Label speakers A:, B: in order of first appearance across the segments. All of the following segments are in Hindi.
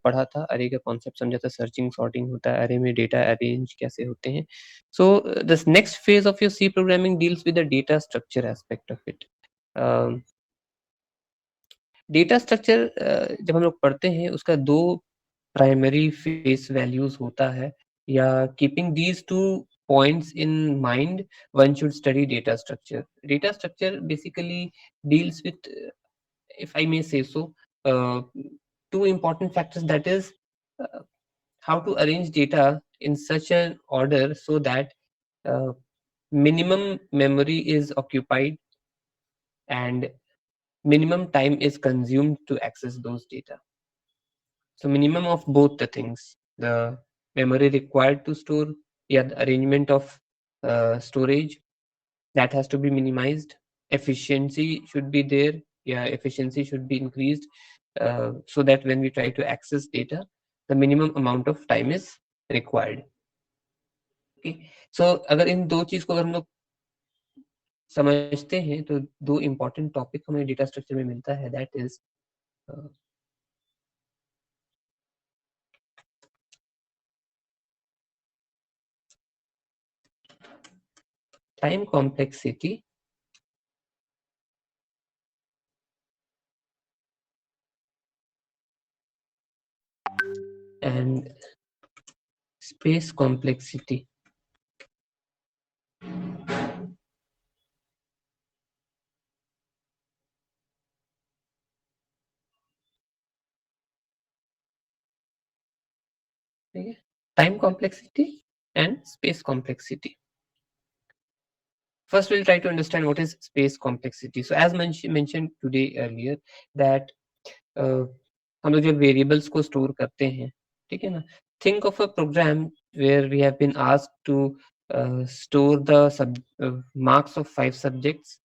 A: पढ़ा था, अरे का कॉन्सेप्ट समझा था, सर्चिंग सॉर्टिंग होता है, अरे में डेटा अरेंज कैसे होते हैं. So this next phase of your C programming deals with the data structure aspect of it. Data structure जब हम लोग पढ़ते हैं उसका 2 प्राइमरी फेस वैल्यूज होता है, या keeping these 2 points in mind one should study data structure. Data structure basically deals with, if I may say so, 2 important factors, that is uh, how to arrange data in such an order so that uh, minimum memory is occupied and minimum time is consumed to access those data. So minimum of both the things, the memory required to store, the arrangement of storage, that has to be minimized. Efficiency should be there, efficiency should be increased, so that when we try to access data, the minimum amount of time is required. Okay, so अगर इन 2 चीज को अगर हम लोग समझते हैं तो 2 important टॉपिक हमें डेटा स्ट्रक्चर में मिलता है, that is time complexity and space complexity. Time complexity and space complexity. First, we'll try to understand what is space complexity. So, as mentioned today earlier, that हम लोग जब variables को store करते हैं, ठीक है ना? Think of a program where we have been asked to store the marks of 5 subjects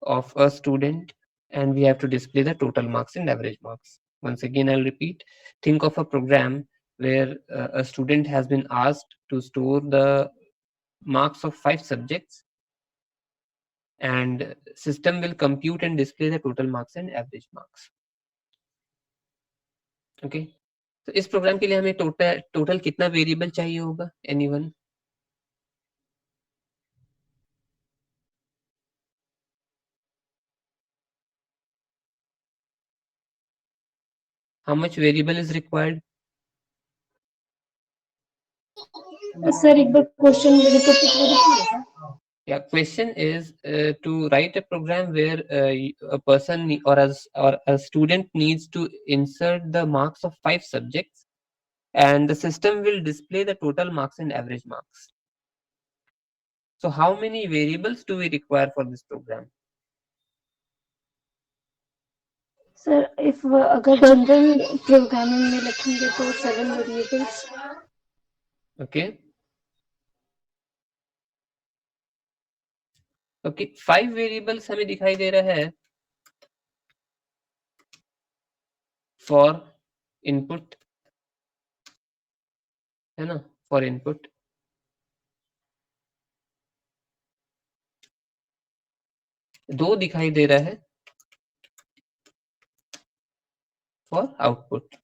A: of a student, and we have to display the total marks and average marks. Once again, I'll repeat. Think of a program where a student has been asked to store the marks of 5 subjects, and system will compute and display the total marks and average marks. Okay, तो इस प्रोग्राम के लिए हमें टोटल कितना वेरिएबल चाहिए होगा? Anyone? How much variable is required?
B: Sir एक बार क्वेश्चन रिपीट कीजिए.
A: Yeah, question is to write a program where a person or a student needs to insert the marks of 5 subjects, and the system will display the total marks and average marks. So how many variables do we require for this program?
B: Sir if अगर जनरल प्रोग्रामिंग में लिखेंगे तो 7 वेरिएबल्स.
A: Okay. Okay, 5 वेरिएबल्स हमें दिखाई दे रहा है for input, है ना, for input. दो दिखाई दे रहा है फॉर आउटपुट.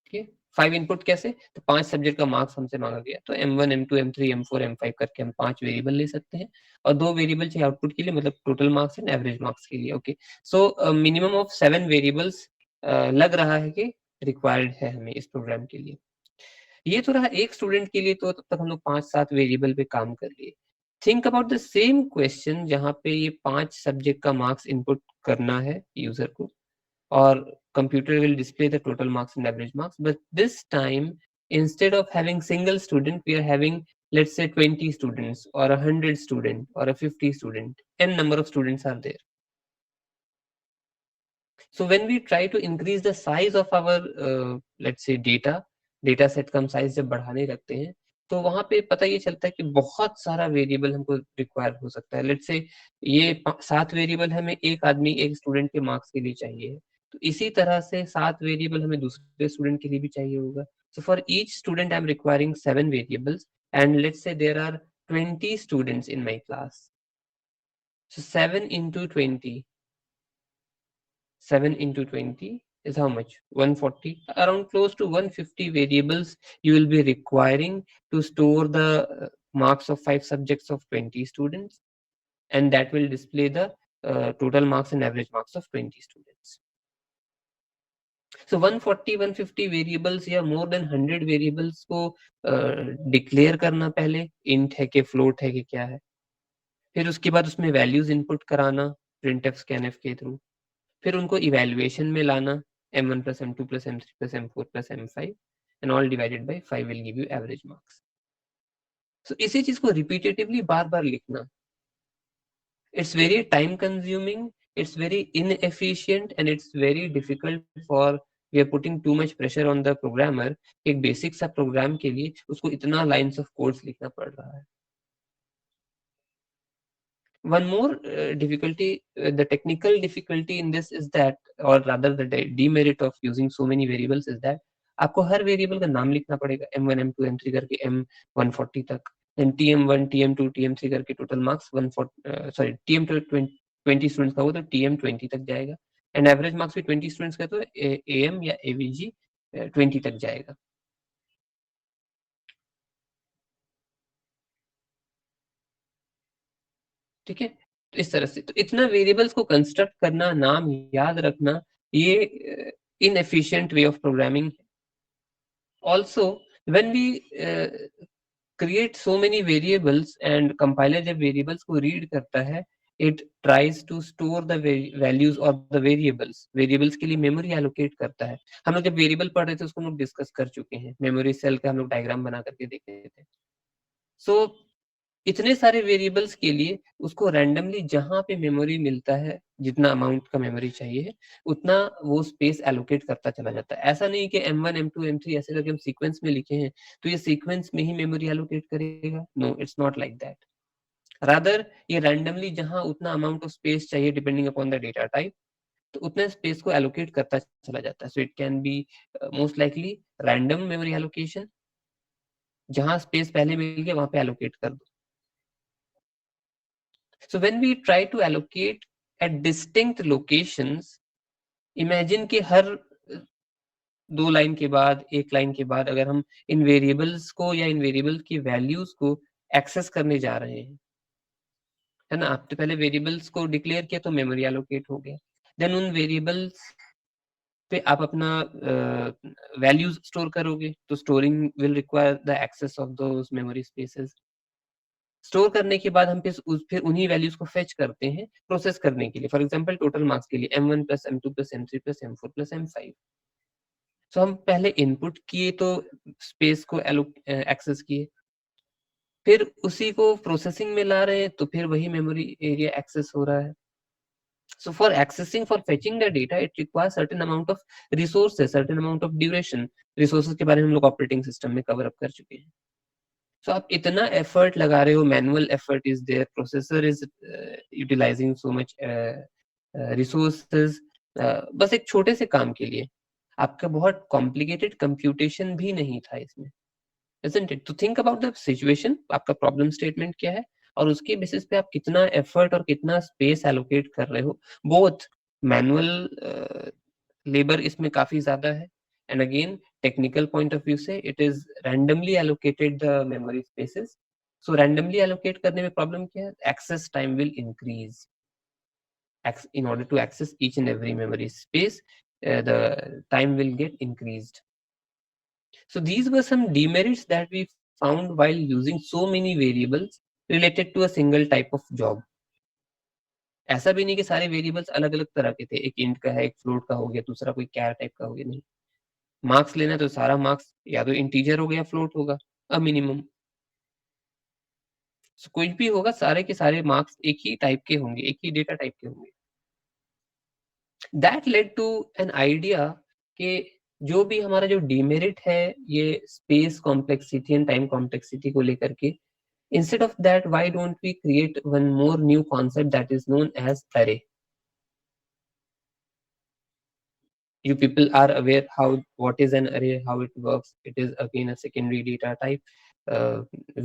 A: ठीक है, 5 इनपुट कैसे? तो 5 सब्जेक्ट का मार्क्स हमसे मांगा गया, तो M1 M2 M3 M4 M5 करके हम 5 वेरिएबल ले सकते हैं, और 2 वेरिएबल चाहिए आउटपुट के लिए, मतलब total marks and average marks के लिए. Okay, so minimum of 7 variables लग रहा है कि रिक्वायर्ड है हमें इस प्रोग्राम के लिए. ये तो रहा एक स्टूडेंट के लिए, तो तब तक हम लोग 5-7 वेरिएबल पे काम कर लिए. Think about the same question जहाँ पे ये 5 सब्जेक्ट का मार्क्स इनपुट करना है यूजर को, or computer will display the total marks and average marks, but this time instead of having single student, we are having, let's say, 20 students or 100 student or a 50 student. N number of students are there. So when we try to increase the size of our let's say data set का हम size जब बढ़ाने लगते हैं, तो वहां पे पता ये चलता है कि बहुत सारा वेरिएबल हमको रिक्वायर हो सकता है. लेट्स से ये 7 वेरिएबल हमें एक आदमी एक स्टूडेंट के मार्क्स के लिए चाहिए, तो इसी तरह से 7 वेरिएबल हमें दूसरे स्टूडेंट के लिए भी चाहिए होगा. So for each student I am requiring 7 variables, and let's say there are 20 students in my class. So 7 into 20 is how much? 140. Around close to 150 variables you will be requiring to store the marks of 5 subjects of 20 students, and that will display the total marks and average marks of 20 students. So 140 150 variables या मोर देन 100 वेरिएबल्स को डिक्लेयर करना, पहले इंट है कि फ्लोट है कि क्या है, फिर उसके बाद उसमें वैल्यूज इनपुट कराना printf scanf के थ्रू, फिर उनको इवैल्यूएशन में लाना m1 plus m2 plus m3 plus m4 plus m5 and all divided by 5 will give you average marks. So इसी चीज को रिपीटेटिवली बार बार लिखना, it's very time consuming, it's very inefficient and it's very difficult for we are putting too much pressure on the programmer. एक बेसिक सा प्रोग्राम के लिए उसको इतना लाइंस ऑफ कोड्स लिखना पड़ रहा है. One more difficulty, the technical difficulty in this is that, or rather the demerit of using so many variables is that आपको हर वेरिएबल का नाम लिखना पड़ेगा, m1 m2 m3 करके m140 तक, then tm1 tm2 tm3 करके total marks 140, sorry tm2 20 students का हो तो tm20 तक जाएगा, एंड एवरेज मार्क्स भी 20 स्टूडेंट्स का तो am या avg 20 तक जाएगा. ठीक है, तो इस तरह से तो इतना वेरिएबल्स को कंस्ट्रक्ट करना, नाम याद रखना, ये inefficient way of programming. Also, when we create so many variables and compiler जब variables को read करता है, it tries to store the values of the variables. variables के लिए memory allocate करता है. हम लोग जब variable पढ़ रहे थे उसको हम लोग डिस्कस कर चुके हैं, memory cell का हम लोग डायग्राम बना करके देख रहे थे. So इतने सारे वेरिएबल्स के लिए उसको रैंडमली जहां पे मेमोरी मिलता है, जितना अमाउंट का मेमोरी चाहिए उतना वो स्पेस एलोकेट करता चला जाता है. ऐसा नहीं कि m1 m2 m3 ऐसे करके हम सीक्वेंस में लिखे हैं तो ये सीक्वेंस में ही मेमोरी एलोकेट करेगा. No, it's not like that. Rather ये रैंडमली जहां उतना अमाउंट ऑफ स्पेस चाहिए depending upon the data type, तो उतना स्पेस को एलोकेट करता चला जाता है. So it can be most likely random memory allocation, जहां स्पेस पहले मिल गया वहां पे एलोकेट कर दो. So when we try to allocate at distinct locations, imagine कि हर 2 लाइन के बाद 1 लाइन के बाद अगर हम इन वेरिएबल्स को या इन वेरिएबल की वैल्यूज को एक्सेस करने जा रहे हैं, है ना. आपने पहले वेरिएबल्स को डिक्लेयर किया तो मेमोरी एलोकेट हो गया, देन उन वेरिएबल्स पे आप अपना वैल्यूज स्टोर करोगे तो storing will require the access of those memory spaces. Store करने के बाद हम फिर उन्हीं वैल्यूज को फेच करते हैं प्रोसेस करने के लिए. फॉर एग्जांपल टोटल मार्क्स के लिए m1 plus m2 plus m3 plus m4 plus m5. सो हम पहले इनपुट किए तो स्पेस को एक्सेस किए, फिर उसी को प्रोसेसिंग में ला रहे हैं तो फिर वही मेमोरी एरिया एक्सेस हो रहा है. So for accessing, for fetching the data, it requires certain amount of resources, certain amount of duration. Resources के बारे में हम लोग ऑपरेटिंग सिस्टम में कवर अप कर चुके हैं. So आप इतना एफर्ट लगा रहे हो, manual effort is there, processor is utilizing so much resources, बस एक छोटे से काम के लिए. आपका बहुत कॉम्प्लिकेटेड कंप्यूटेशन भी नहीं था इसमें, isn't it? तो थिंक अबाउट द सिचुएशन, आपका प्रॉब्लम स्टेटमेंट क्या है और उसके बेसिस पे आप कितना एफर्ट और कितना स्पेस एलोकेट कर रहे हो. बोथ मैनुअल लेबर इसमें काफी ज्यादा है, and again technical point of view से it is randomly allocated the memory spaces. So randomly allocate करने में problem क्या है? Access time will increase. In order to access each and every memory space, the time will get increased. So these were some demerits that we found while using so many variables related to a single type of job. ऐसा भी नहीं कि सारे वेरिएबल्स अलग अलग तरह के थे, एक इंट का है, एक फ्लोट का हो गया, दूसरा कोई कैर टाइप का हो गया. नहीं, मार्क्स लेना तो सारा मार्क्स या तो इंटीजर हो गया, फ्लोट होगा, अ मिनिमम. So, कुछ भी होगा, सारे के सारे मार्क्स एक ही टाइप के होंगे, एक ही डेटा टाइप के होंगे. That led to an idea कि जो भी हमारा जो डीमेरिट है ये space complexity and time complexity को लेकर के, instead of that why don't we create one more new concept that is known as array. You people are aware how what is an array, how it works. It is again a secondary data type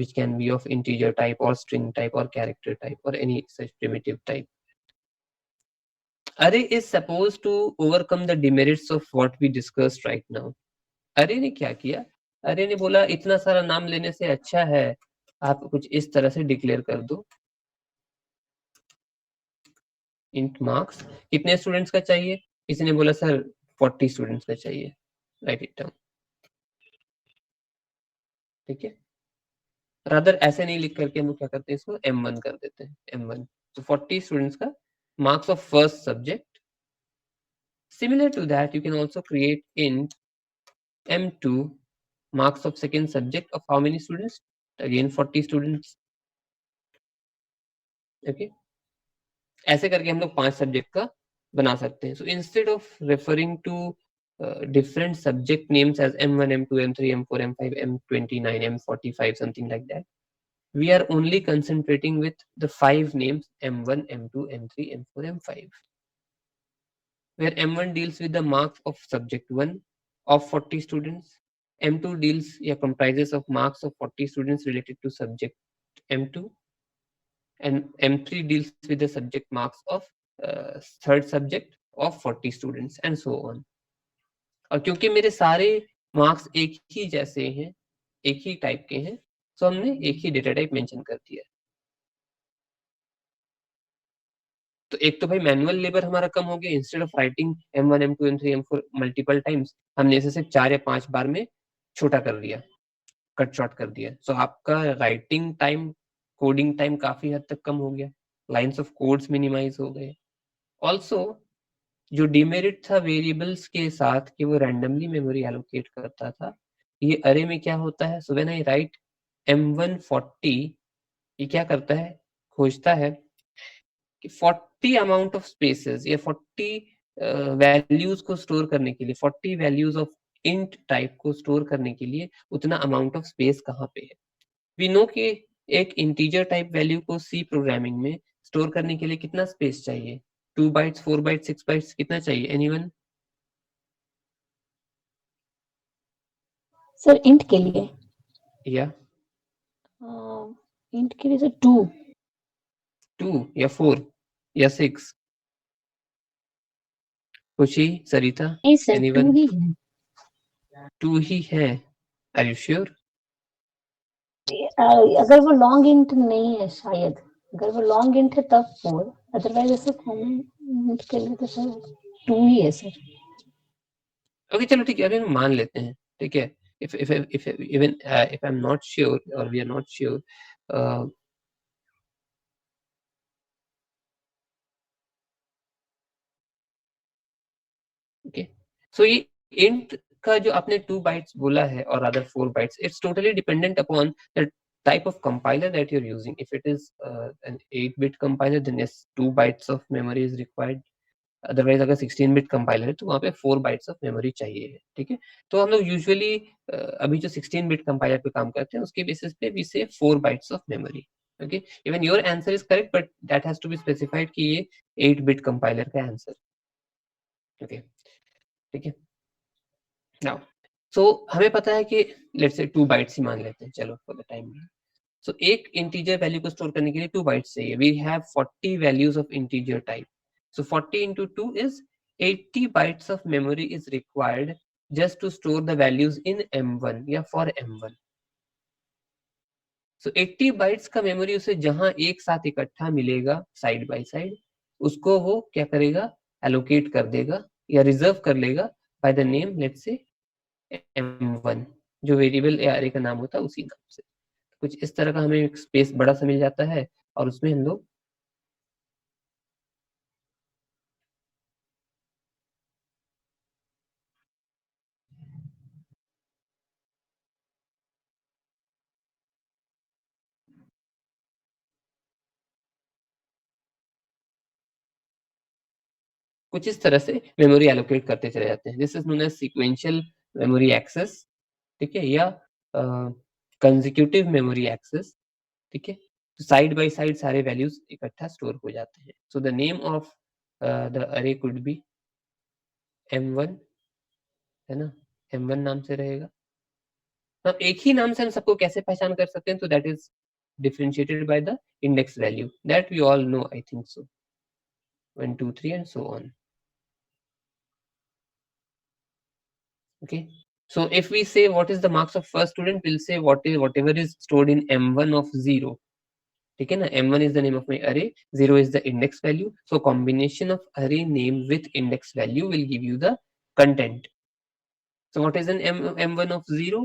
A: which can be of integer type or string type or character type or any such primitive type. array is supposed to overcome the demerits of what we discussed right now. array ने क्या किया, array ने बोला इतना सारा नाम लेने से अच्छा है आप कुछ इस तरह से डिक्लेयर कर दो, int marks कितने स्टूडेंट्स का चाहिए, किसी ने बोला सर 40 स्टूडेंट्स का चाहिए, राइट इट डाउन, ठीक है। रादर ऐसे नहीं लिख करके हम क्या करते हैं, इसको m1 कर देते हैं, m1, तो 40 स्टूडेंट्स का marks of first subject. Similar to that, you can also create int m2 marks of second subject of how many students, again 40 students, okay। ऐसे करके हम लोग 5 सब्जेक्ट का बना सकते हैं। So instead of referring to different subject names as m1, m2, m3, m4, m5, m29, m45, something like that, we are only concentrating with the 5 names m1, m2, m3, m4, m5, where m1 deals with the marks of subject 1 of 40 students, m2 deals comprises of marks of 40 students related to subject m2, and m3 deals with the subject marks of third subject of 40 students and so on. और क्योंकि मेरे सारे मार्क्स एक ही जैसे हैं, एक ही टाइप के हैं, तो हमने एक ही डेटा टाइप मेंशन कर दिया। तो एक तो भाई मैनुअल लेबर हमारा कम हो गया, instead of writing m1, m2, m3, m4 multiple times, हमने इसे सिर्फ 4 या 5 बार में छोटा कर दिया, कट शॉर्ट कर दिया। सो आपका राइटिंग टाइम, कोडिंग टाइम काफी हद तक कम हो गया, लाइंस ऑफ कोड्स मिनिमाइज हो गए। ऑल्सो जो डिमेरिट था वेरिएबल्स के साथ कि वो रैंडमली मेमोरी एलोकेट करता था, ये अरे में क्या होता है, so when I right m140, ये क्या करता है, खोजता है कि 40 अमाउंट ऑफ स्पेसेस या 40 वैल्यूज को स्टोर करने के लिए, 40 वैल्यूज ऑफ इंट टाइप को स्टोर करने के लिए उतना अमाउंट ऑफ स्पेस कहाँ पे है। वी नो कि एक इंटीजर टाइप वैल्यू को सी प्रोग्रामिंग में स्टोर करने के लिए कितना स्पेस चाहिए, 2 बाइट्स, 4 बाइट्स, 6 बाइट्स, कितना चाहिए, एनीवन?
B: सर इंट के लिए
A: या
B: इंट के लिए सर 2
A: या 4 या 6? खुशी, सरिता,
B: नहीं सर 2
A: एनीवन?
B: ही है।
A: 2 ही है, आर यू श्योर?
B: अगर वो लॉन्ग इंट नहीं है शायद, अगर वो लॉन्ग इंट है तब 4, अदरवाइज ऐसे कॉमन इंट के लिए तो सर 2 ही है सर।
A: ओके चलो ठीक है, अभी हम मान लेते हैं, ठीक है। if even if I'm not sure or we are not sure, okay, so ये int का जो आपने 2 बाइट्स बोला है और other 4 bytes, it's totally dependent upon the type of compiler that you're using. If it is an 8-bit compiler, then yes, 2 bytes of memory is required. Otherwise अगर 16-बिट कंपाइलर है तो वहाँ पे 4 बाइट्स ऑफ मेमोरी चाहिए, ठीक है। तो हम लोग यूजुअली अभी जो 16-बिट कंपाइलर पे काम करते हैं उसके बेसिस पे we say 4 bytes of memory, okay. Even your answer is correct, but that has to be specified कि ये 8-बिट कंपाइलर का आंसर, ओके, ठीक है। नाउ सो हमें पता है कि लेट्स से 2 बाइट्स ही मान लेते हैं, चलो फॉर द टाइम बिंग। सो एक इंटीजर वैल्यू को स्टोर करने के लिए 2 बाइट्स चाहिए, we have 40 values of integer type, so 40 into 2 is 80 bytes of memory is required just to store the values in m1 या for m1. so 80 bytes का मेमोरी उसे जहां एक साथ इकट्ठा मिलेगा साइड बाय साइड, उसको वो क्या करेगा, एलोकेट कर देगा या रिजर्व कर लेगा by the name let's say m1, जो वेरिएबल या अरे का नाम होता है उसी नाम से। कुछ इस तरह का हमें एक स्पेस बड़ा सा मिल जाता है और उसमें हम लोग कुछ इस तरह से मेमोरी एलोकेट करते चले जाते हैं। This is known as sequential memory access, ठीक है, या कंसेक्यूटिव मेमोरी एक्सेस, ठीक है। तो साइड बाय साइड सारे वैल्यूज इकट्ठा स्टोर हो जाते हैं। So the name of the array could be m1, है ना, m1 नाम से रहेगा। अब एक ही नाम से हम सबको कैसे पहचान कर सकते हैं, तो that is differentiated by the index value, that we all know, I think so, 1 2 3 and so on. Okay, so if we say what is the marks of first student, we'll say whatever is stored in m1 of 0. ठीक है ना, m1 is the name of my array, 0 is the index value, so combination of array name with index value will give you the content. So what is an m1 of 0?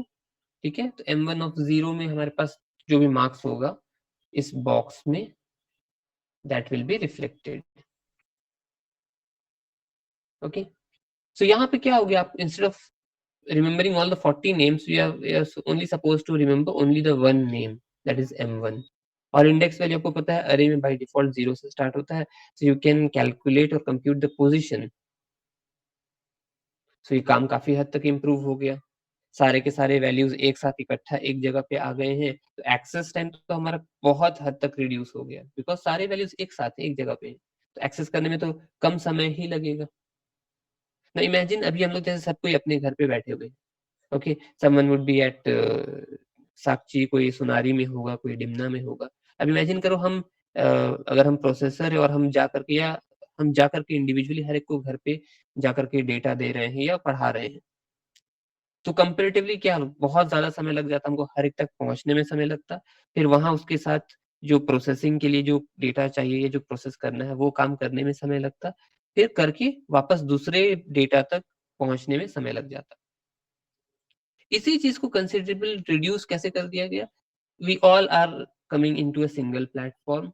A: ठीक है, तो m1 of 0 में हमारे पास जो भी मार्क्स होगा इस बॉक्स में that will be reflected. Okay, so यहाँ पे क्या हो गया, आप instead of remembering all the 40 names, we are only supposed to remember only the one name, that is m1. और इंडेक्स वैल्यू आपको पता है अरे में बाय डिफॉल्ट 0 से स्टार्ट होता है, so you can calculate और compute the position. so ये काम काफी हद तक इम्प्रूव हो गया, सारे के सारे वैल्यूज एक साथ इकट्ठा एक जगह पे आ गए हैं, तो एक्सेस टाइम तो हमारा बहुत हद तक रिड्यूस हो गया, बिकॉज सारे वैल्यूज एक साथ एक जगह पे, तो एक्सेस करने में तो कम समय ही लगेगा ना. इमेजिन अभी हम लोग जैसे सब कोई अपने घर पे बैठे हुए, okay, someone would be at Sakshi, कोई सुनारी में होगा, कोई डिमना में होगा. अब इमेजिन करो हम अगर हम प्रोसेसर है और हम जा करके या हम जा करके इंडिविजुअली हर एक को घर पे जा करके डेटा दे रहे हैं या पढ़ा रहे हैं, तो कंपेरेटिवली क्या बहुत ज्यादा समय लग जाता, हमको हर एक तक पहुंचने में समय लगता, फिर वहां उसके साथ जो प्रोसेसिंग के लिए जो डेटा चाहिए या जो प्रोसेस करना है वो काम करने में समय लगता, फिर करके वापस दूसरे डेटा तक पहुंचने में समय लग जाता. इसी चीज को कंसिडरेबल रिड्यूस कैसे कर दिया गया, we all are coming into a single platform,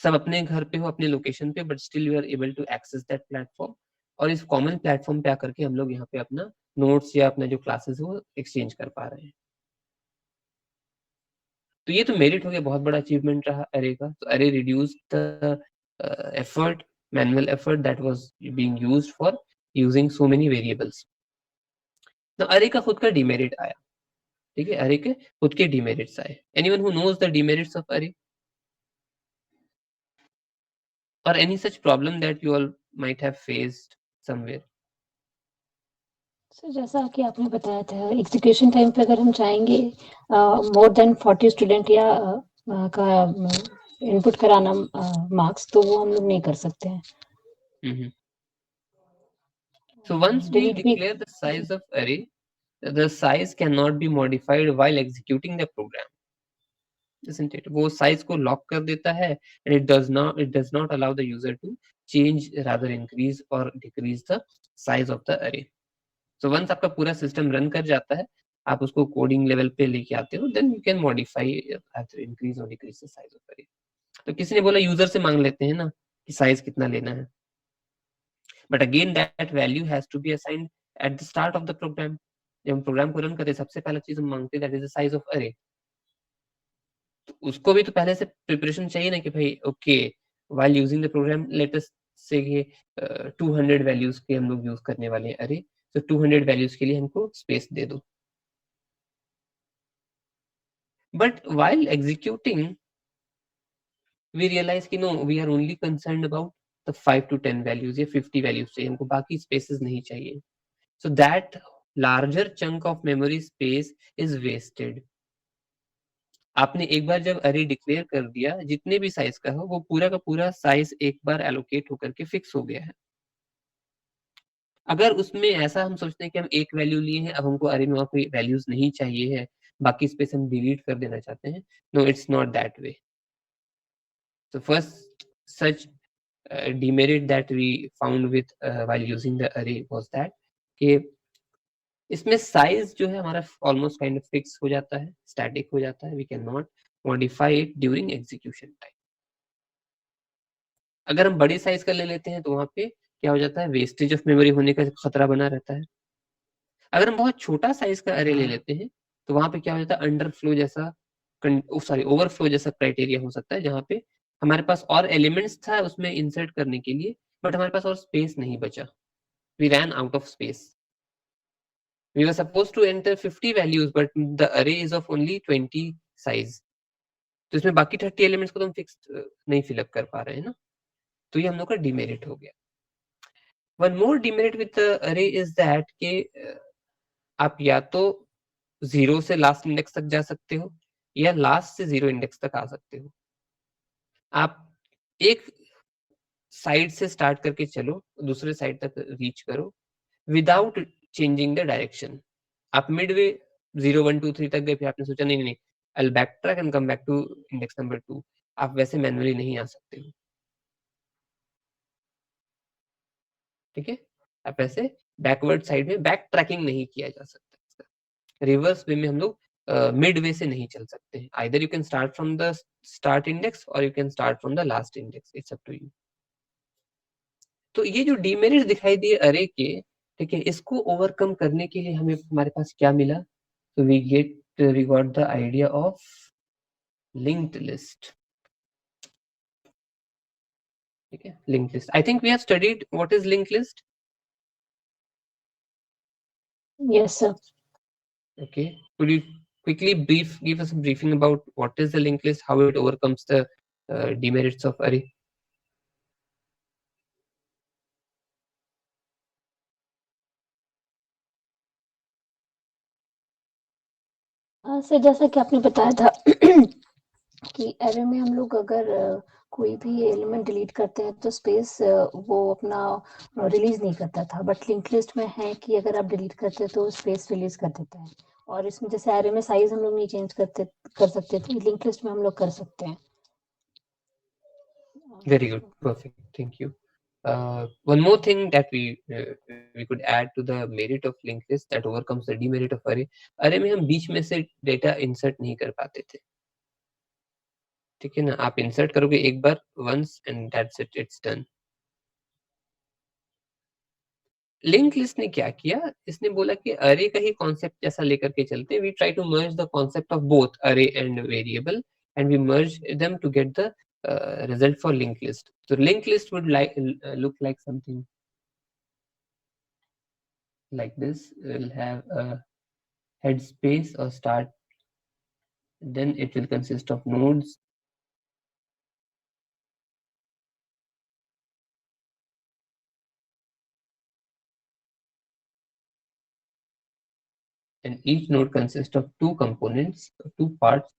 A: सब अपने घर पे हो अपने लोकेशन पे, but still you are able to access that platform, और इस कॉमन प्लेटफॉर्म पे आकर के हम लोग यहाँ पे अपना नोट्स या अपना जो क्लासेस है वो एक्सचेंज कर पा रहे हैं. तो ये तो मेरिट हो गया, बहुत बड़ा अचीवमेंट रहा अरे का. तो अरे reduce the effort, manual effort that was being used for using so many variables. तो अरे का खुद का डिमेरिट आया, ठीक है, अरे के खुद के डिमेरिट्स आए. Anyone who knows the demerits of array, or any such problem that you all might have faced somewhere?
B: Sir जैसा कि आपने बताया था एग्जीक्यूशन टाइम पे अगर हम चाहेंगे मोर देन 40 स्टूडेंट या का इनपुट कराना मार्क्स, तो वो हम लोग नहीं कर सकते हैं.
A: Mm-hmm. So once we declare the size of array, the size cannot be modified while executing the program, isn't it? वो size को lock कर देता है, and it does not allow the user to change, rather increase or decrease the size of the array. So once आपका पूरा सिस्टम रन कर जाता है, आप उसको कोडिंग लेवल पे लेके आते हो, then you can modify either increase or decrease the size of array. तो किसी ने बोला यूजर से मांग लेते हैं ना कि साइज कितना लेना है, but again that value has to be assigned at the start of the program. जब हम प्रोग्राम को रन करते सबसे पहला चीज हम मांगते that is the size of अरे. तो उसको भी तो पहले से प्रिपरेशन चाहिए ना कि भाई okay while using the program let us say ये 200 वैल्यूज के हम लोग यूज करने वाले हैं अरे, तो 200 वैल्यूज के लिए हमको स्पेस दे दो. But while executing we realize कि no, we are only concerned about the 5 to 10 values या 50 values चाहिए हमको, बाकी spaces नहीं चाहिए. So that larger chunk of memory space is wasted. आपने एक बार जब array declare कर दिया, जितने भी size का हो वो पूरा का पूरा size एक बार allocate होकर के fix हो गया है. अगर उसमें ऐसा हम सोचते हैं कि हम एक वैल्यू लिए हैं, अब हमको array में और कोई values नहीं चाहिए है, बाकी space हम delete कर देना चाहते हैं, no, it's not that way. So first such demerit that we found with while using the array was that कि इसमें साइज जो है हमारा ऑलमोस्ट काइंड ऑफ फिक्स हो जाता है, स्टैटिक हो जाता है, we can not modify it during execution time. अगर हम बड़े साइज का ले लेते हैं तो वहां पे क्या हो जाता है, वेस्टेज ऑफ मेमोरी होने का खतरा बना रहता है. अगर हम बहुत छोटा साइज का अरे ले लेते हैं तो वहां पे क्या हो जाता है, अंडरफ्लो जैसा ओवरफ्लो जैसा क्राइटेरिया हो सकता है, जहाँ पे हमारे पास और एलिमेंट्स था उसमें इंसर्ट करने के लिए, बट हमारे पास और स्पेस नहीं बचा. We ran out of space. We were supposed to enter 50 values, but the array is of only 20 size. तो इसमें बाकी 30 एलिमेंट्स को तो हम फिक्स नहीं फिलअप कर पा रहे हैं ना, तो ये हम लोग का डिमेरिट हो गया. वन मोर डिमेरिट विद अरे इज दैट कि आप या तो 0 से लास्ट इंडेक्स तक जा सकते हो या लास्ट से 0 इंडेक्स तक आ सकते हो. आप एक साइड से स्टार्ट करके चलो, दूसरे साइड तक रीच करो विदाउट चेंजिंग द डायरेक्शन। आप मिडवे 0 1 2 3 तक गए, फिर आपने सोचा नहीं नहीं I will back track and come back to index number 2। आप वैसे मैनुअली नहीं आ सकते हो, ठीक है। आप ऐसे बैकवर्ड साइड में बैक ट्रैकिंग नहीं किया जा सकता। रिवर्स वे में हम लोग मिड वे से नहीं चल सकते हैं। Either you can start from the start index और you can start from the last index, it's up to you. तो ये जो डीमेरिट दिखाई दिए अरे के, ठीक है, इसको ओवरकम करने के लिए हमें हमारे पास क्या मिला? तो we got the idea of linked list, ठीक है। Linked list, I think we have studied what is linked list.
B: Yes, sir.
A: Okay, could you quickly give us a briefing about what is the linked list, how it overcomes the demerits of array?
B: Sir जैसा कि आपने बताया था कि एरे में हम लोग अगर कोई भी एलिमेंट डिलीट करते हैं तो स्पेस वो अपना रिलीज नहीं करता था, बट लिंक लिस्ट में है कि अगर आप डिलीट करते हैं तो स्पेस रिलीज कर देता है। और इसमें जैसे एरे में साइज हम लोग नहीं चेंज कर सकते थे, लिंक लिस्ट में हम लोग कर सकते हैं।
A: Very good, perfect, thank you. One more thing that we could add to the merit of linked list that overcomes the demerit of array. array में हम बीच में से डेटा इंसर्ट नहीं कर पाते थे, ठीक है ना। आप इंसर्ट करोगे एक बार once and that's it, it's done. Link list ने क्या किया, इसने बोला कि अरे का ही कॉन्सेप्ट जैसा लेकर के चलते, we try to merge the concept of both array and variable and we merge them to get the result for linked list. So linked list would look like something like this. We'll have a head space or start, then it will consist of nodes, and each node consists of two components, two parts.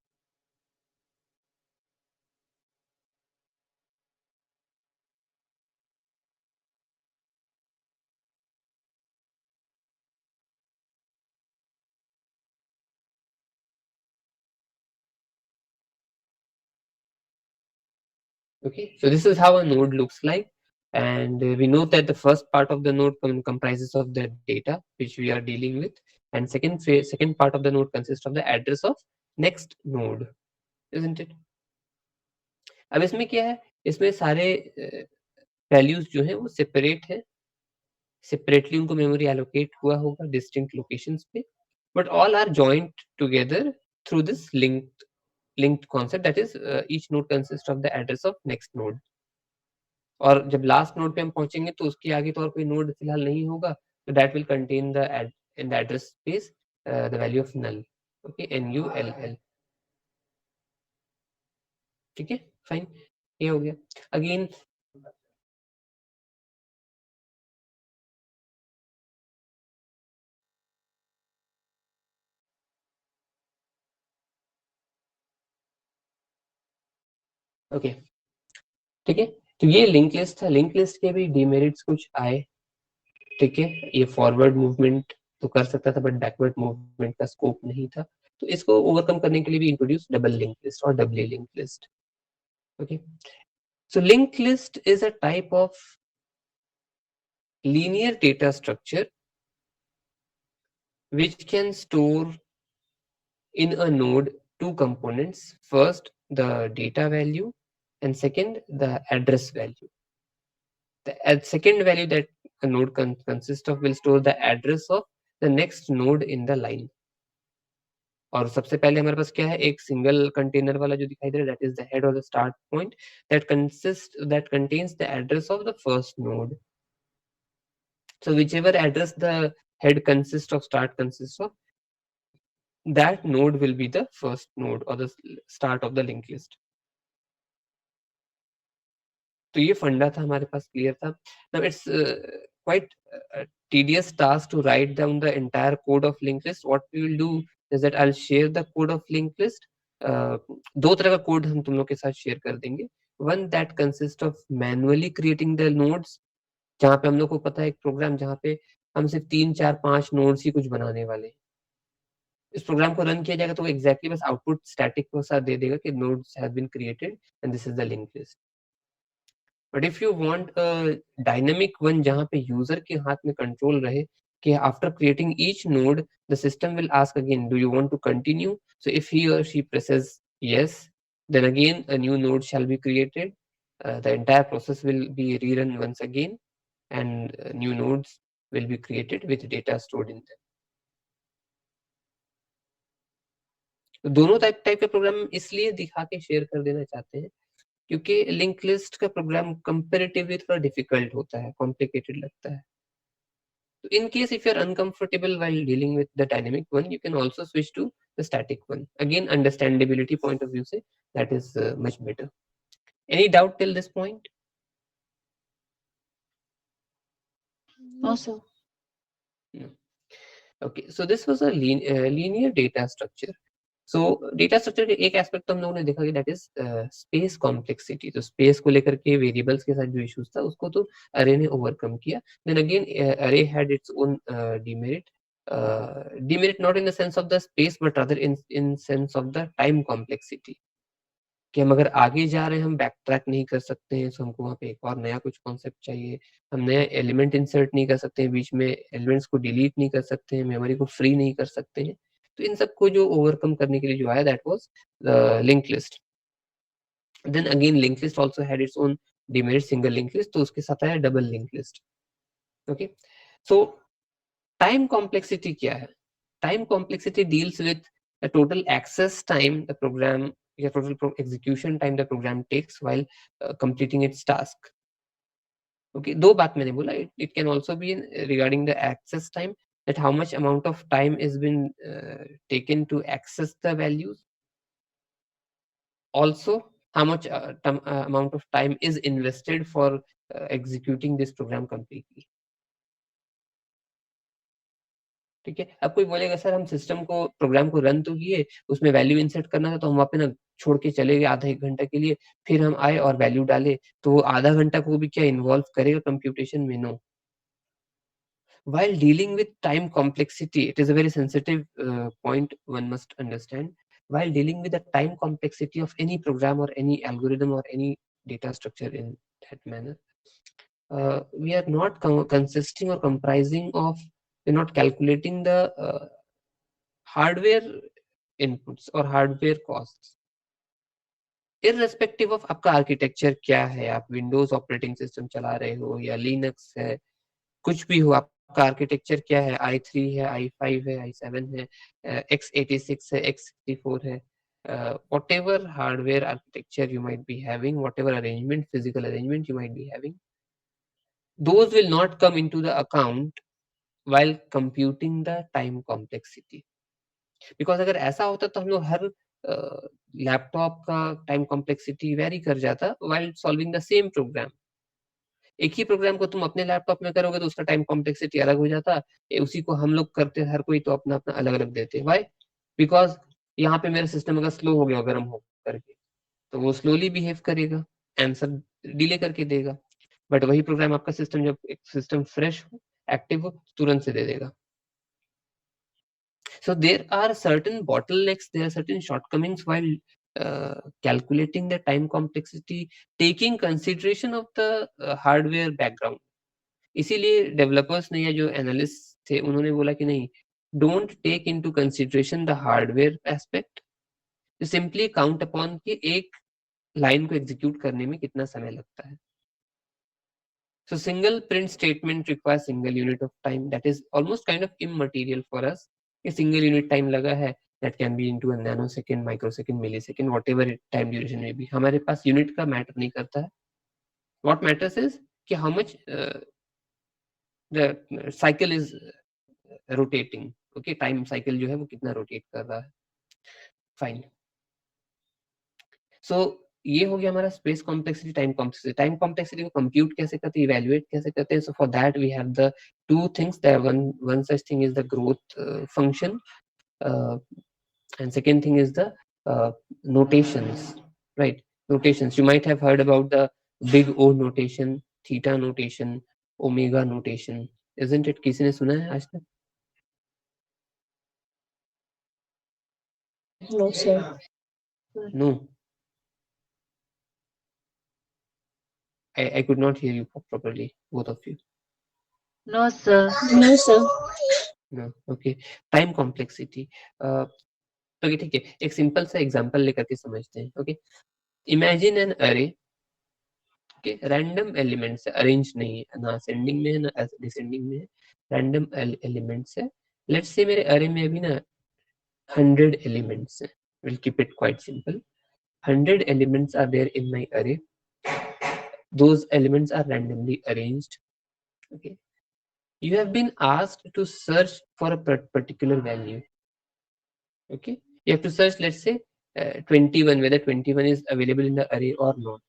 A: Okay, so this is how a node looks like, and we know that the first part of the node comprises of the data which we are dealing with, and second part of the node consists of the address of next node, isn't it? अब इसमें क्या है, इसमें सारे वैल्यूज जो है वो सेपरेट है, सेपरेटली उनको मेमोरी एलोकेट हुआ होगा डिस्टिंक्ट लोकेशंस पे, but all are joint together through this linked concept, that is each node consists of the address of next node. और जब लास्ट नोड पे हम पहुंचेंगे तो उसके आगे तो और कोई नोड फिलहाल नहीं होगा, तो that will contain the in the address space the value of null, okay, null, ठीक है, फाइन, ये हो गया। अगेन ओके, ठीक है, तो ये लिंक लिस्ट था। लिंक लिस्ट के भी डिमेरिट्स कुछ आए, ठीक है। ये फॉरवर्ड मूवमेंट तो कर सकता था बट बैकवर्ड मूवमेंट का स्कोप नहीं था, तो इसको ओवरकम करने के लिए भी इंट्रोड्यूस डबल लिंक लिस्ट और doubly link list, okay. So link list is a type of linear data structure which can store in a node two components, first the data value and second the address value. The second value that a node consists of will store the address of the next node in the line. और सबसे पहले हमारे पास क्या है, एक सिंगल कंटेनर वाला जो दिखाई दे रहा है, दैट इज द हेड और the start point that contains the address of the first node. So whichever address the head consists of, start consists of, that node will be the first node or the start of the linked list. तो ये फंडा था हमारे पास, क्लियर था। Now it's quite tedious task to write down the entire code of linked list. What we will do is that I'll share the code of linked list. दो तरह का कोड हम तुम लोग के साथ शेयर कर देंगे। one that consists of manually creating the nodes, जहाँ पे हम लोग को पता है एक प्रोग्राम जहाँ पे हम सिर्फ 3, 4, 5 नोड्स ही कुछ बनाने वाले हैं। इस प्रोग्राम को रन किया जाएगा तो एग्जैक्टली बस आउटपुट स्टैटिक के साथ दे देगा कि nodes have been created and this is the link list. But if you want a dynamic one जहाँ पे यूजर के हाथ में कंट्रोल रहे कि after creating each node the system will ask again do you want to continue, so if he और she presses yes, then again a new node shall be created. The entire process will be rerun once again, and new nodes will be created with data stored in them. तो दोनों टाइप के प्रोग्राम इसलिए दिखा के शेयर कर देना चाहते हैं क्योंकि लिंक लिस्ट का प्रोग्राम कंपैरेटिवली थोड़ा डिफिकल्ट होता है, कॉम्प्लिकेटेड लगता है। So in case if you're uncomfortable while dealing with the dynamic one, you can also switch to the static one. Again, understandability point of view, say that is much better. Any doubt till this point?
B: No, sir.
A: No. Okay, so this was a linear data structure. So data structure के एक एस्पेक्ट तो हम लोगों ने देखा कि दैट इज स्पेस कॉम्प्लेक्सिटी। तो स्पेस को लेकर के वेरिएबल्स के साथ जो इश्यूज था उसको तो अरे ने ओवरकम किया। देन अगेन अरे had its own demerit, demerit not in the sense of the space but rather in sense of the time complexity, कि हम अगर आगे जा रहे हैं हम बैक ट्रैक नहीं कर सकते हैं, तो हमको वहाँ पे एक और नया कुछ कॉन्सेप्ट चाहिए। हम नया एलिमेंट इंसर्ट नहीं कर सकते हैं, बीच में एलिमेंट्स को डिलीट नहीं कर सकते हैं, मेमोरी को फ्री नहीं कर सकते हैं। तो इन सबको जो ओवरकम करने के लिए जो आया that was the link list. Then again link list also had its own demerit, single link list, तो उसके साथ आया double link list. Okay, so time complexity क्या है? Time complexity deals with the total access time the program या total execution time the program takes while completing its task. Okay, दो बात मैंने बोला, it can also be regarding the access time, that how much amount of time is been taken to access the values, also how much amount of time is invested for executing this program completely. ठीक है, अब कोई बोलेगा सर हम सिस्टम को प्रोग्राम को रन तो किए, उसमें वैल्यू इंसर्ट करना था तो हम वहाँ पे ना छोड़ के चले गए आधा 1 घंटा के लिए, फिर हम आए और वैल्यू डाले, तो वो आधा घंटा को भी क्या इन्वॉल्व करेगा कंप्यूटेशन में? No. While dealing with time complexity, it is a very sensitive point one must understand. While dealing with the time complexity of any program or any algorithm or any data structure in that manner, we are not consisting or comprising of, we're not calculating the hardware inputs or hardware costs. Irrespective of आपका आर्किटेक्चर क्या है, आप विंडोज ऑपरेटिंग सिस्टम चला रहे हो या लिनक्स है, कुछ भी हो, आपका आर्किटेक्चर क्या है, i3 है, i5 है, i7 है, x86 है, x64 है, whatever hardware architecture you might be having, whatever arrangement, physical arrangement you might be having, those will not come into the account while computing the time complexity. Because अगर ऐसा होता तो हम लोग हर लैपटॉप का टाइम कॉम्प्लेक्सिटी वेरी कर जाता while solving the same program. एक ही प्रोग्राम को तुम अपने लैपटॉप में करोगे तो उसका टाइम कॉम्प्लेक्सिटी अलग हो जाता, उसी को हम लोग करते हर कोई तो अपना अपना अलग अलग देते। व्हाई? बिकॉज यहाँ पे मेरा सिस्टम अगर स्लो हो गया गर्म हो करके तो वो स्लोली बिहेव करेगा, आंसर डिले करके देगा। बट वही प्रोग्राम आपका सिस्टम जब एक सिस्टम फ्रेश हो, एक्टिव हो, तुरंत से दे देगा। So there are certain bottlenecks, there are certain shortcomings while calculating the time complexity, taking consideration of the hardware background. इसीलिए डेवलपर्स ने या जो एनालिस्ट थे उन्होंने बोला कि नहीं, don't take into consideration the hardware aspect, simply count upon कि एक लाइन को एग्जीक्यूट करने में कितना समय लगता है। So single print statement requires single unit of time, that is almost kind of immaterial for us. A single unit time लगा है, that can be into a nanosecond, microsecond, millisecond, whatever time duration may be. हमारे पास unit का matter नहीं करता है. What matters is कि how much the cycle is rotating. Okay, time cycle जो है वो कितना rotate कर रहा है. Fine. So ये हो गया हमारा space complexity, time complexity. Time complexity को कंप्यूट कैसे करते हैं, इवैल्यूएट कैसे करते हैं? So for that we have the two things, one such thing is the growth function and second thing is the notations, right? notations. You might have heard about the big O notation, theta notation, omega notation, isn't it? किसी ने सुना है आज तक?
B: No, sir.
A: No. I could not hear you properly, both of you.
C: No, sir.
B: No, sir.
A: No. Okay. Time complexity. Okay ठीक है, एक सिंपल सा एग्जांपल लेकर के समझते हैं. ओके, इमेजिन एन अरे के रैंडम एलिमेंट्स है, अरेंज नहीं है, ना असेंडिंग में है ना डिसेंडिंग में है, रैंडम एलिमेंट्स है. लेट्स से मेरे अरे में अभी ना 100 elements है. We'll keep it quite simple. 100 elements are there in my array. Those elements are randomly arranged. Okay. You have been asked to search for a particular value. Okay. You have to search, let's say, 21, whether 21 is available in the array or not.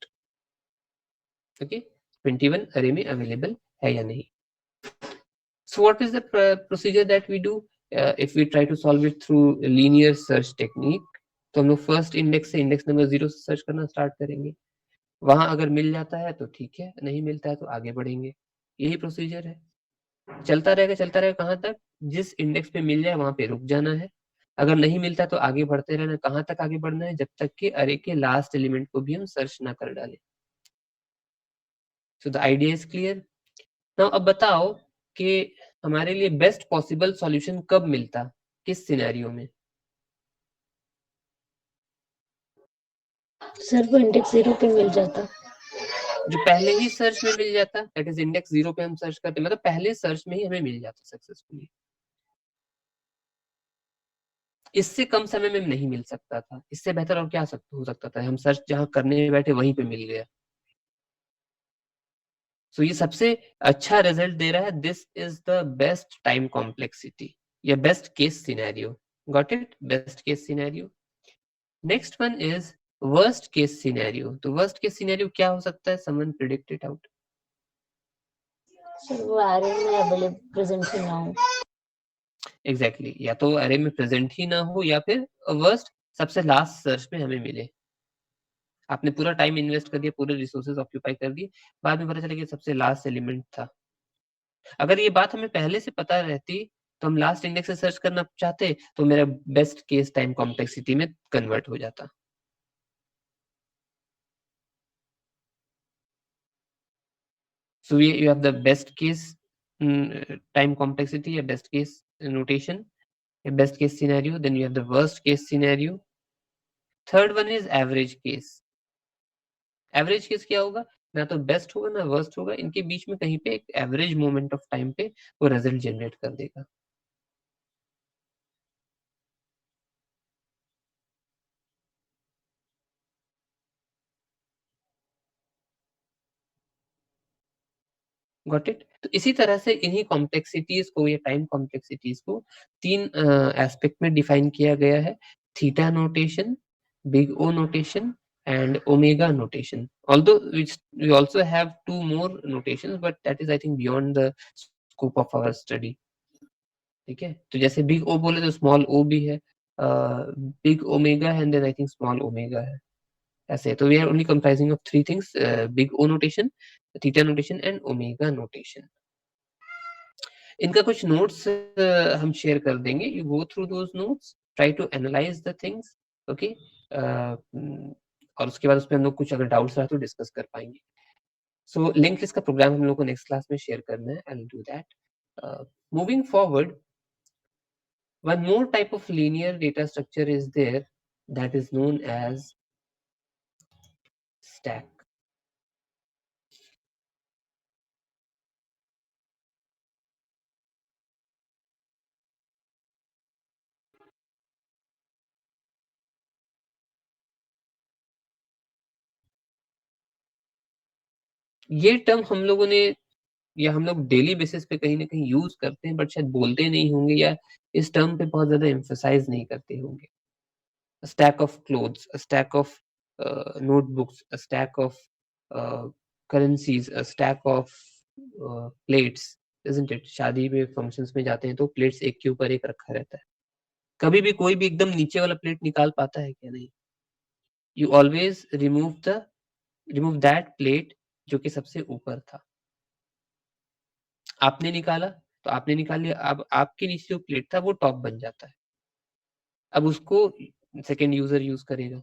A: Okay. 21 array में available है या नहीं. So what is the procedure that we do? If we try to solve it through linear search technique, तो हम लोग फर्स्ट इंडेक्स से इंडेक्स नंबर 0 से सर्च करना स्टार्ट करेंगे. वहां अगर मिल जाता है तो ठीक है, नहीं मिलता है तो आगे बढ़ेंगे. यही प्रोसीजर है. चलता रहेगा. कहाँ तक? जिस इंडेक्स पे मिल जाए वहां पे रुक जाना है. अगर नहीं मिलता तो आगे बढ़ते रहना. कहाँ तक आगे बढ़ना है? जब तक कि अरे के लास्ट एलिमेंट को भी हम सर्च ना कर डालें. So the idea is clear. Now अब बताओ कि हमारे लिए बेस्ट पॉसिबल सॉल्यूशन कब मिलता, किस सिनेरियो में?
B: सर वो इंडेक्स 0 पे मिल जाता.
A: जो पहले ही सर्च में मिल जाता, दैट इज इंडेक्स 0 पे हम सर्च करते, मतलब पहले सर्च में ही हमें मिल जाता सक्सेसफुली. इससे कम समय में नहीं मिल सकता था. इससे बेहतर और क्या हो सकता था? हम सर्च जहां करने बैठे वहीं पे मिल गया. सो ये सबसे अच्छा रिजल्ट दे रहा है. This is the best time complexity या best case scenario. Got it? Best case scenario. Next one is worst case scenario. तो वर्स्ट केस सिनेरियो क्या हो सकता है? Someone predict it out.
B: Sir वो एरे में अवेलेबल प्रेजेंट ही ना हो.
A: एग्जैक्टली या तो अरे में प्रेजेंट ही ना हो या फिर वर्स्ट सबसे लास्ट सर्च में हमें मिले. आपने पूरा टाइम इन्वेस्ट कर दिया, पूरे रिसोर्सेज ऑक्यूपाई कर दिए, बाद में पता चला कि सबसे लास्ट एलिमेंट था. अगर ये बात हमें पहले से पता रहती तो हम लास्ट इंडेक्स से सर्च करना चाहते तो मेरा बेस्ट केस टाइम कॉम्प्लेक्सिटी में कन्वर्ट हो जाता. So you have the best case time complexity, a best case notation, a best case scenario. Then you have the worst case scenario. Third one is average case. Average case क्या होगा? ना तो बेस्ट होगा ना वर्स्ट होगा, इनके बीच में कहीं पे एक एवरेज मोमेंट ऑफ टाइम पे वो रिजल्ट जनरेट कर देगा. Got it? तो इसी तरह से इन्हीं कॉम्प्लेक्सिटीज को या टाइम कॉम्प्लेक्सिटीज को तीन एस्पेक्ट में डिफाइन किया गया है. Theta notation, big O notation and omega notation, although we also have two more notations but that is I think beyond the scope of our study. ठीक है, तो जैसे बिग ओ बोले तो स्मॉल ओ भी है, बिग ओमेगा है and then I think small omega है. ऐसे तो we are only comprising of three things, big O notation, theta notation and omega notation. इनका कुछ नोट्स हम शेयर कर देंगे. You go through those notes, try to analyze the things. Okay, और उसके बाद उसमें हम लोग कुछ अगर डाउट्स रहा तो डिस्कस कर पाएंगे. सो लिंक लिस्ट का प्रोग्राम हम लोग को नेक्स्ट क्लास में शेयर करना है. I will do that. Moving forward, one more type of linear data structure is there that is known as stack. ये टर्म हम लोगों ने या हम लोग डेली बेसिस पे कहीं ना कहीं यूज करते हैं बट शायद बोलते नहीं होंगे या इस टर्म पे बहुत ज्यादा एम्फसाइज नहीं करते होंगे. A stack of clothes, a stack of notebooks, a stack of currencies, a stack of plates, isn't it? शादी में फंक्शंस में जाते हैं तो प्लेट्स एक के ऊपर एक रखा रहता है. कभी भी कोई भी एकदम नीचे वाला प्लेट निकाल पाता है क्या? नहीं. you always remove that plate जो कि सबसे ऊपर था. आपने निकाला तो आपने निकाल लिया. अब आपके नीचे जो प्लेट था वो टॉप बन जाता है. अब उसको सेकेंड यूजर यूज करेगा.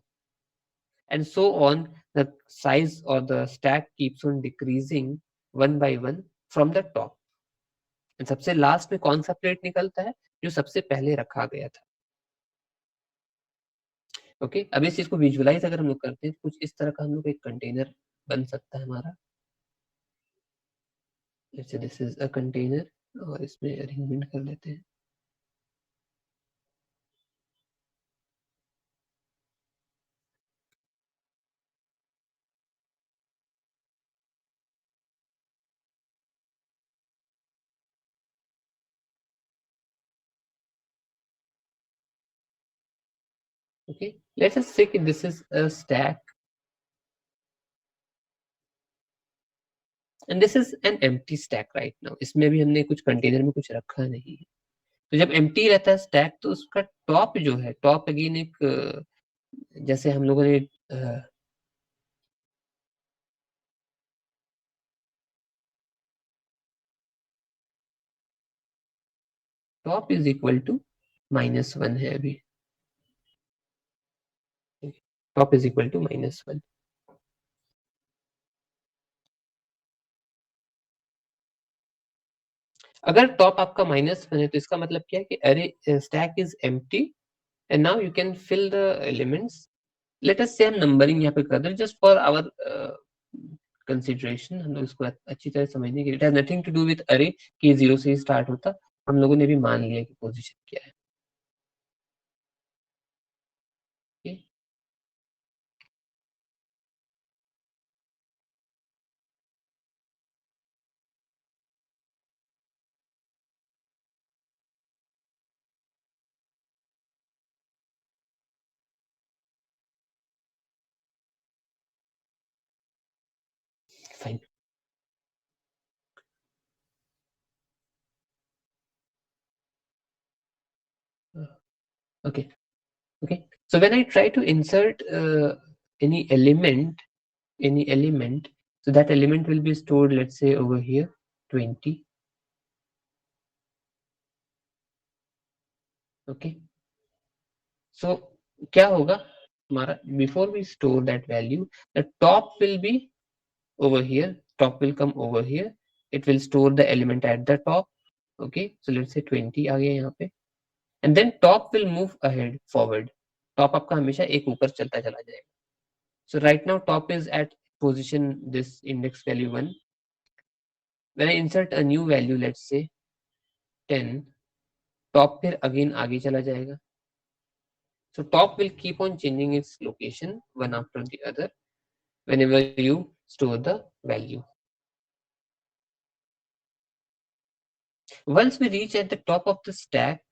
A: And so on, the size or the stack keeps on decreasing one by one from the top. And सबसे लास्ट में कौन सा प्लेट निकलता है? जो सबसे पहले रखा गया था. ओके, अब इस चीज को विजुअलाइज अगर हम लोग करते हैं, कुछ इस तरह का हम लोग एक कंटेनर बन सकता है हमारा. जैसे दिस इज अ कंटेनर, और इसमें अरेंजमेंट कर लेते हैं. Okay, let us say this is a stack and this is an empty stack right now. इसमें भी हमने कुछ कंटेनर में कुछ रखा नहीं है. तो जब empty रहता है stack, तो उसका टॉप जो है, टॉप अगेन एक जैसे हम लोगों ने टॉप इज इक्वल टू -1 है. अभी टॉप इज इक्वल टू -1. अगर टॉप आपका -1 है तो इसका मतलब क्या है कि अरे stack is empty and now you can fill the elements. Let us say हम नंबरिंग यहाँ पे कर दें जस्ट फॉर आवर कंसिडरेशन. हम लोग इसको अच्छी तरह समझने के लिए. It has nothing to do with array कि 0 से ही स्टार्ट होता. हम लोगों ने भी मान लिया कि पोजीशन क्या है. okay? Fine. Okay. Okay. So when I try to insert any element, so that element will be stored, let's say over here, 20. Okay. So क्या होगा हमारा? Before we store that value, the top will be over here. Top will come over here. It will store the element at the top. Okay. So let's say 20 आ गया यहाँ पे. And then top will move ahead forward. Top आपका हमेशा एक ऊपर चलता चला जाएगा. So right now top is at position this index value 1. When I insert a new value, let's say 10, top फिर again आगे चला जाएगा. So top will keep on changing its location one after the other whenever you store the value. Once we reach at the top of the stack,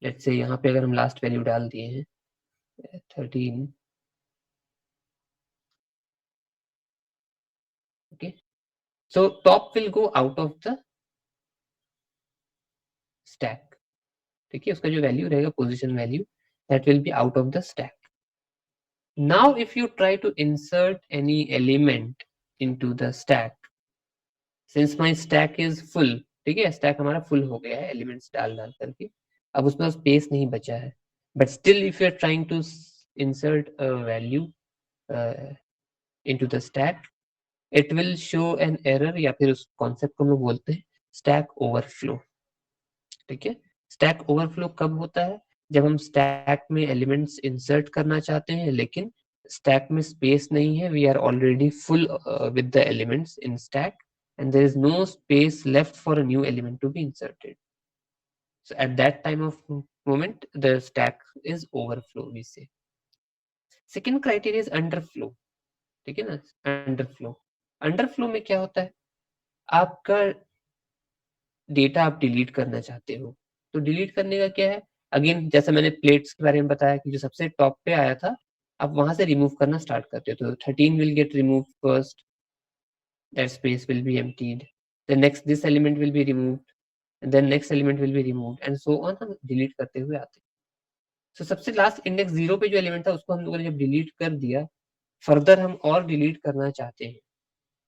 A: let's say यहाँ पे अगर हम last value डाल दिए हैं 13. Okay, so top will go out of the stack. ठीक है, उसका जो वैल्यू रहेगा position value, that will be out of the stack. Now if you try to insert any element into the stack, since my stack is full, ठीक है, stack हमारा full हो गया है elements डाल करके, अब उसमें स्पेस नहीं बचा है. But still if you are trying to insert a value into the stack, it will show an error, या फिर उस concept को हम लोग बोलते हैं stack overflow. ठीक है, stack overflow कब होता है? जब हम stack में elements insert करना चाहते हैं लेकिन stack में space नहीं है. We are already full with the elements in stack and there is no space left for a new element to be inserted. So at that time of moment the stack is overflow, we say. Second criteria is underflow. ठीक है ना, underflow. Underflow में क्या होता है? आपका डेटा आप डिलीट करना चाहते हो, तो डिलीट करने का क्या है? अगेन जैसे मैंने प्लेट्स के बारे में बताया कि जो सबसे टॉप पे आया था, आप वहां से रिमूव करना स्टार्ट करते हो. तो 13 will get removed first, that space will be emptied, then next this element will be removed, and then next element will be removed, and so on. हम डिलीट करते हुए आते हैं. So सबसे लास्ट इंडेक्स 0 पे जो एलिमेंट था उसको हम लोगों ने जब डिलीट कर दिया, फर्दर हम और डिलीट करना चाहते हैं,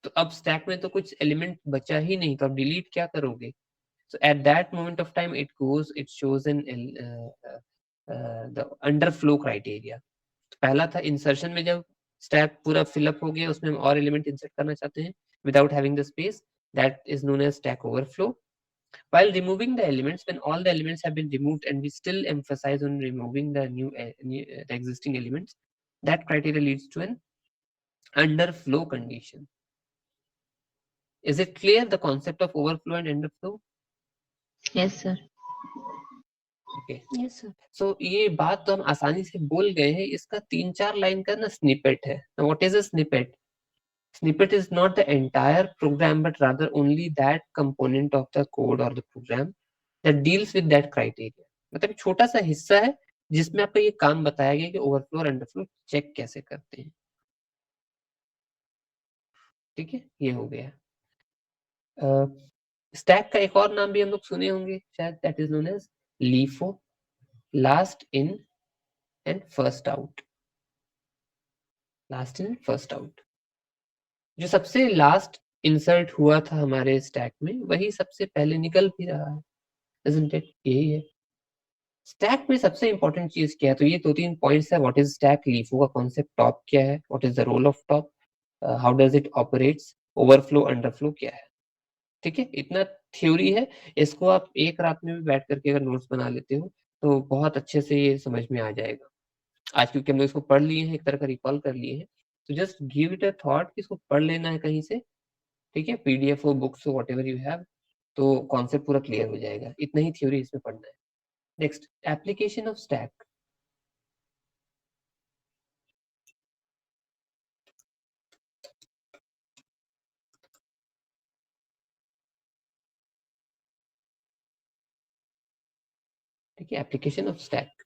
A: तो अब स्टैक में तो कुछ एलिमेंट बचा ही नहीं, तो अब डिलीट क्या करोगे? So at that moment of time it shows an the underflow criteria. तो पहला था इंसर्शन में, जब स्टैक पूरा फिलअप हो गया, उसमें हम और एलिमेंट इंसर्ट करना चाहते हैं without having the space, that is known as stack overflow. While removing the elements, when all the elements have been removed and we still emphasize on removing the the existing elements, that criteria leads to an underflow condition. Is it clear, the concept of overflow and underflow?
C: Yes, sir.
A: Okay.
B: Yes, sir.
A: So ये बात तो हम आसानी से बोल गए हैं, इसका 3-4 लाइन का ना स्निपेट है. Now what is a snippet? Snippet is not the entire program, but rather only that component of the code or the program that deals with that criteria. मतलब छोटा सा हिस्सा है जिसमें आपको ये काम बताया गया कि ओवरफ्लो और अंडरफ्लो चेक कैसे करते हैं. ठीक है, ये हो गया. स्टैक का एक और नाम भी हम लोग सुने होंगे शायद, that is known as LIFO, last in and first out. Last in first out, जो सबसे लास्ट इंसर्ट हुआ था हमारे स्टैक में वही सबसे पहले निकल भी रहा है, isn't it? यही है स्टैक में सबसे इंपॉर्टेंट चीज क्या है. तो ये 2-3 पॉइंट्स है. व्हाट इज स्टैक, लीफो का कॉन्सेप्ट, टॉप क्या है, what is the role of top, how does it operates, overflow underflow क्या है. ठीक है, इतना थ्योरी है. इसको आप एक रात में भी बैठ करके अगर नोट्स बना लेते हो तो बहुत अच्छे से ये समझ में आ जाएगा. आज क्योंकि हम लोग इसको पढ़ लिए हैं, एक तरह का रिकॉल कर लिए हैं, तो just give it a thought कि इसको पढ़ लेना है कहीं से. ठीक है, पीडीएफ हो, बुक्स हो, व्हाटएवर यू हैव, तो कॉन्सेप्ट पूरा क्लियर हो जाएगा. इतना ही थ्योरी इसमें पढ़ना है. Next, application of stack. ठीक है, एप्लीकेशन ऑफ स्टैक.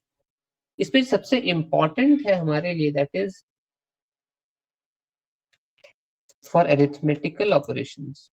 A: इसमें सबसे इंपॉर्टेंट है हमारे लिए, that is for arithmetical operations.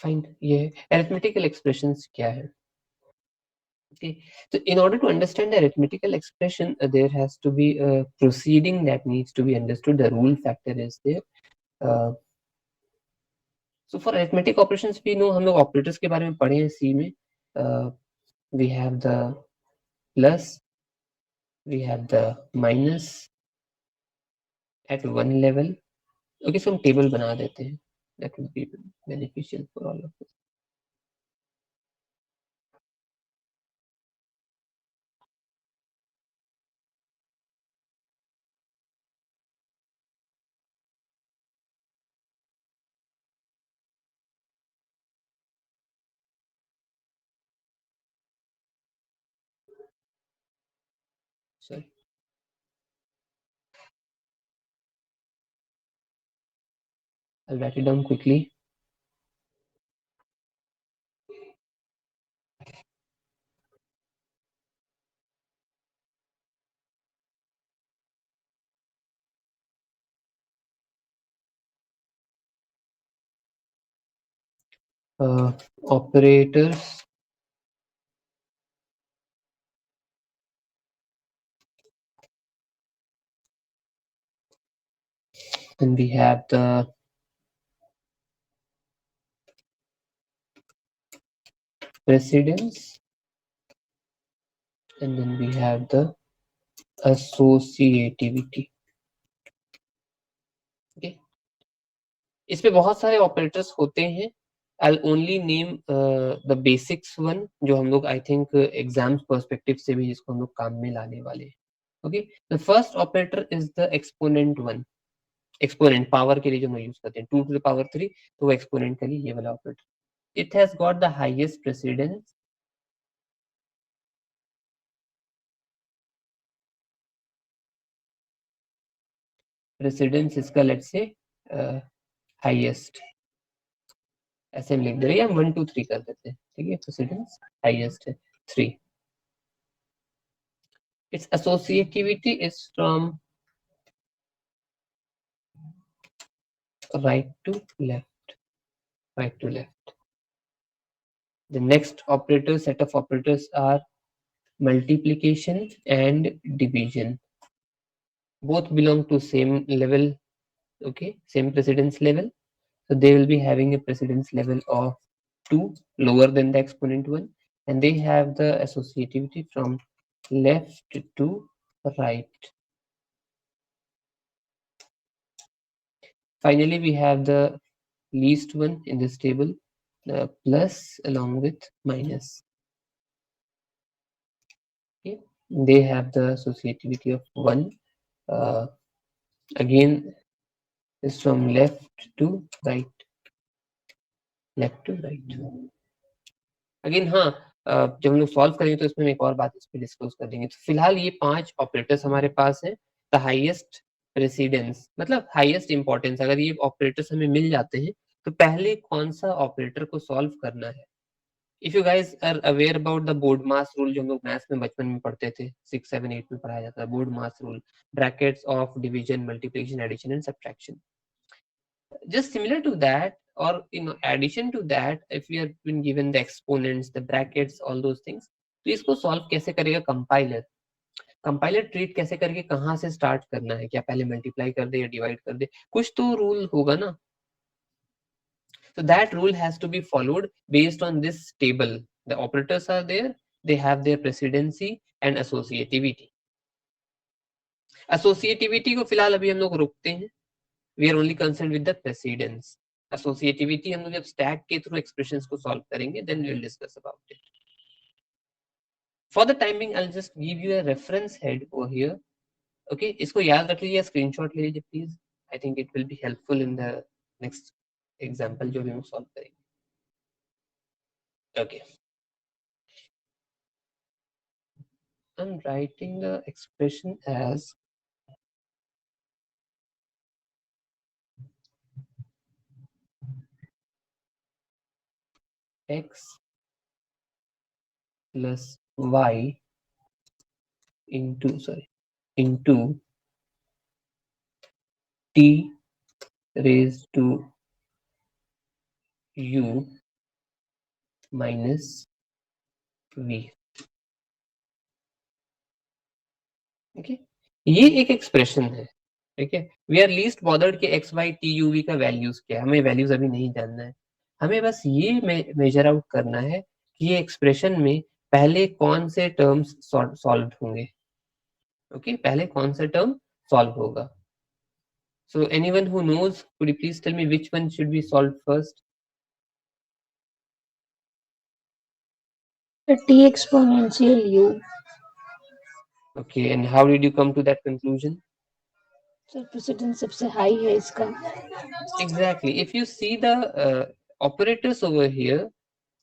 A: Fine, ये अरिथमेटिकल एक्सप्रेशंस क्या है. Okay, so in order to understand the arithmetical expression, there has to be a proceeding that needs to be understood. The rule factor is there. So for arithmetic operations, we know, हम लोग operators के बारे में पढ़े हैं C में. We have the plus, we have the minus at one level. Okay, so हम table बना देते हैं. That will be beneficial for all of us. Sorry. I'll write it down quickly. Operators then we have the precedence and then we have the associativity. Okay, इसमें बहुत सारे ऑपरेटर्स होते हैं I'll only name the basics one, जो हम लोग I think exams perspective से भी जिसको हम लोग काम में लाने वाले हैं. Okay, the first operator is the exponent one. Exponent power के लिए जो हम यूज करते हैं 2 to the power 3, तो वो exponent के लिए ये वाला operator. It has got the highest precedence. Precedence इसका let's say highest. ऐसे हम लिख दे रहे हैं, हम 1 2 3 कर देते हैं. ठीक है, precedence highest है 3. Its associativity is from right to left. Right to left. The next operator set of operators are multiplication and division. Both belong to same level. Okay, same precedence level. So they will be having a precedence level of 2, lower than the exponent 1, and they have the associativity from left to right. Finally, we have the least one in this table, the plus along with minus. Okay, they have the associativity of 1. Again, is from left to right. Left to right. Again, हाँ, जब हम लोग सॉल्व करेंगे तो इसमें एक और बात इस पे डिस्कस कर देंगे. तो फिलहाल ये 5 ऑपरेटर्स हमारे पास हैं. द हाईएस्ट प्रेसिडेंस मतलब हाईएस्ट इंपॉर्टेंस. अगर ये ऑपरेटर्स हमें मिल जाते हैं तो पहले कौन सा ऑपरेटर को सॉल्व करना है. If you guys are aware about the BODMAS rule, जो हम लोग मैथ्स में बचपन में पढ़ते थे, 6 7 8 में पढ़ाया जाता है BODMAS rule, brackets of division, multiplication, addition and subtraction. Just similar to that, or in addition to that, if we have been given the exponents, the brackets, all those things, तो इसको सॉल्व कैसे करेगा कंपाइलर. कंपाइलर ट्रीट कैसे करके कहाँ से स्टार्ट करना है, क्या पहले मल्टीप्लाई कर दे या डिवाइड कर दे, कुछ तो रूल होगा ना. So that rule has to be followed based on this table. The operators are there, they have their precedency and associativity. Associativity को फिलहाल अभी हम लोग रुकते हैं. We are only concerned with the precedence. Associativity हम लोग जब stack के through expressions को solve करेंगे, then we will discuss about it. For the time being, I'll just give you a reference head over here. Okay, इसको याद रख लीजिए, screenshot ले लीजिए please. I think it will be helpful in the next example जो भी हम solve करेंगे. Okay. I'm writing the expression as x plus y into t raised to u minus v. Okay, ये एक एक्सप्रेशन है. ठीक है, वी आर लीस्ट बॉदर्ड के X Y T U V का वैल्यूज क्या है, हमें वैल्यूज अभी नहीं जानना है. हमें बस ये मेजर आउट करना है कि ये एक्सप्रेशन में पहले कौन से टर्म्स सॉल्व होंगे. ओके, पहले कौन सा टर्म सॉल्व होगा. So anyone who knows, could you please tell me which one should be solved first?
B: The t exponential u.
A: Okay, and how did you come to that conclusion?
B: Sir, precedence सबसे high है इसका.
A: Exactly. If you see the operators over here,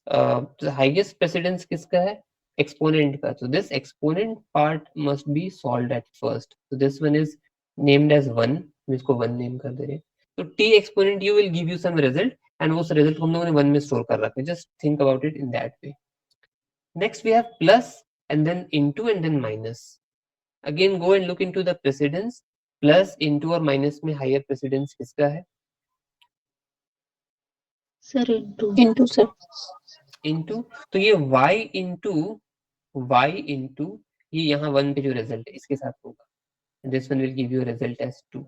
A: the highest precedence किसका है? Exponent का. So this exponent part must be solved at first. So this one is named as 1. हम इसको 1 नेम कर दे रहे हैं. So t exponent u will give you some result, and उस result को हम लोगों ने 1 में store कर रखा है. Just think about it in that way. Next we have plus and then into and then minus. Again go and look into the precedence. Plus into और minus में higher precedence किसका है?
C: Sir, into.
B: Into sir.
A: Into, तो ये y into ये यहाँ 1 पे जो result है इसके साथ होगा. This one will give you a result as 2.